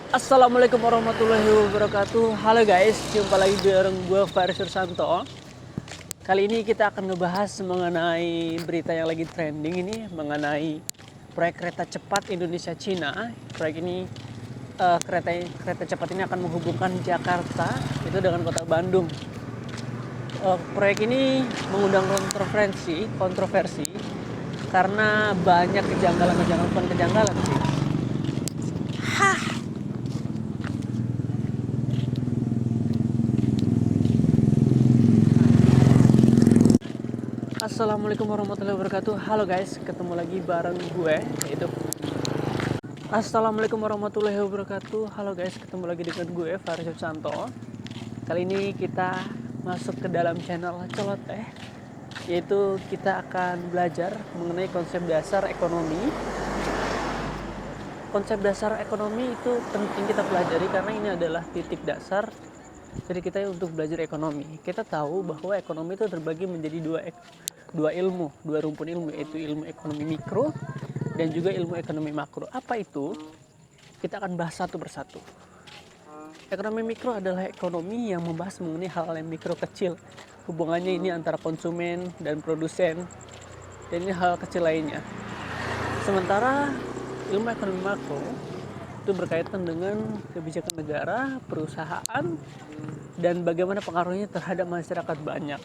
Assalamualaikum warahmatullahi wabarakatuh. Halo guys, jumpa lagi bareng gue Faris Sursanto. Kali ini kita akan ngebahas mengenai berita yang lagi trending ini, mengenai proyek kereta cepat Indonesia Cina. Proyek ini kereta cepat ini akan menghubungkan Jakarta itu dengan kota Bandung. Proyek ini mengundang kontroversi karena banyak kejanggalan sih. Assalamualaikum warahmatullahi wabarakatuh. Halo guys, ketemu lagi bareng gue yaitu Assalamualaikum warahmatullahi wabarakatuh. Halo guys, ketemu lagi dengan gue Faris Sursanto. Kali ini kita masuk ke dalam channel Celoteh, yaitu kita akan belajar mengenai konsep dasar ekonomi. Konsep dasar ekonomi itu penting kita pelajari karena ini adalah titik dasar dari kita untuk belajar ekonomi. Kita tahu bahwa ekonomi itu terbagi menjadi dua rumpun ilmu, yaitu ilmu ekonomi mikro dan juga ilmu ekonomi makro. Apa itu? Kita akan bahas satu persatu. Ekonomi mikro adalah ekonomi yang membahas mengenai hal-hal yang mikro kecil. Hubungannya ini antara konsumen dan produsen, dan ini hal kecil lainnya. Sementara ilmu ekonomi makro itu berkaitan dengan kebijakan negara, perusahaan, dan bagaimana pengaruhnya terhadap masyarakat banyak.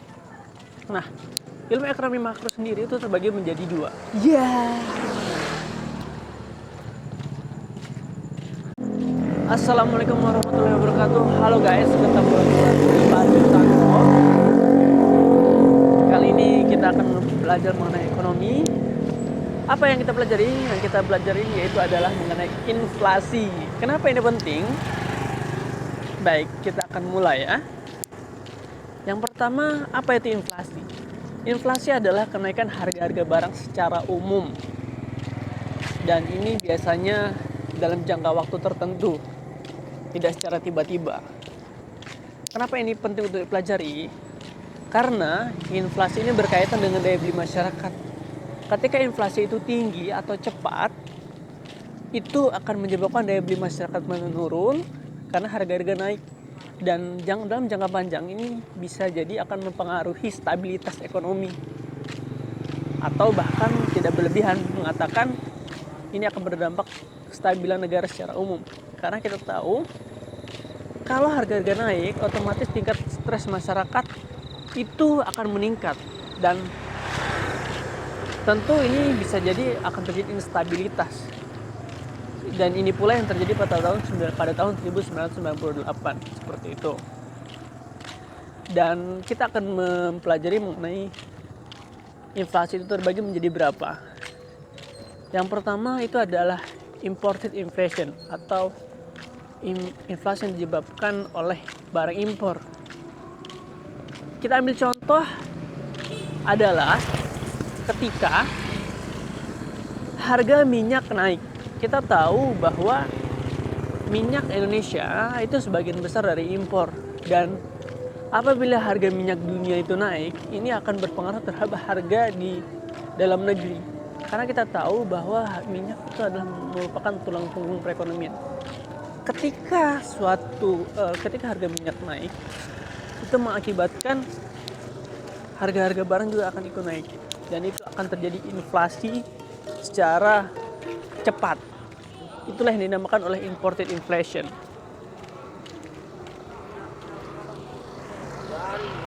Nah, ilmu ekonomi makro sendiri itu terbagi menjadi dua. Assalamualaikum warahmatullahi wabarakatuh. Halo guys, ketemu lagi di Faris Sursanto. Kali ini kita akan belajar mengenai ekonomi. Apa yang kita pelajari? Yang kita pelajari yaitu adalah mengenai inflasi. Kenapa ini penting? Baik, kita akan mulai ya. Yang pertama, apa itu inflasi? Inflasi adalah kenaikan harga-harga barang secara umum. Dan ini biasanya dalam jangka waktu tertentu, tidak secara tiba-tiba. Kenapa ini penting untuk dipelajari? Karena inflasi ini berkaitan dengan daya beli masyarakat. Ketika inflasi itu tinggi atau cepat, itu akan menyebabkan daya beli masyarakat menurun karena harga-harga naik. Dan dalam jangka panjang ini bisa jadi akan mempengaruhi stabilitas ekonomi. Atau bahkan tidak berlebihan mengatakan ini akan berdampak kestabilan negara secara umum. Karena kita tahu kalau harga-harga naik, otomatis tingkat stres masyarakat itu akan meningkat. Dan tentu ini bisa jadi akan terjadi instabilitas. Dan ini pula yang terjadi pada tahun 1998 seperti itu. Dan kita akan mempelajari mengenai inflasi itu terbagi menjadi berapa. Yang pertama itu adalah imported inflation atau inflasi yang disebabkan oleh barang impor. Kita ambil contoh adalah ketika harga minyak naik. Kita tahu bahwa minyak Indonesia itu sebagian besar dari impor, dan apabila harga minyak dunia itu naik, ini akan berpengaruh terhadap harga di dalam negeri. Karena kita tahu bahwa minyak itu adalah merupakan tulang punggung perekonomian. Ketika harga minyak naik, itu mengakibatkan harga-harga barang juga akan ikut naik, dan itu akan terjadi inflasi secara cepat. Itulah yang dinamakan oleh imported inflation.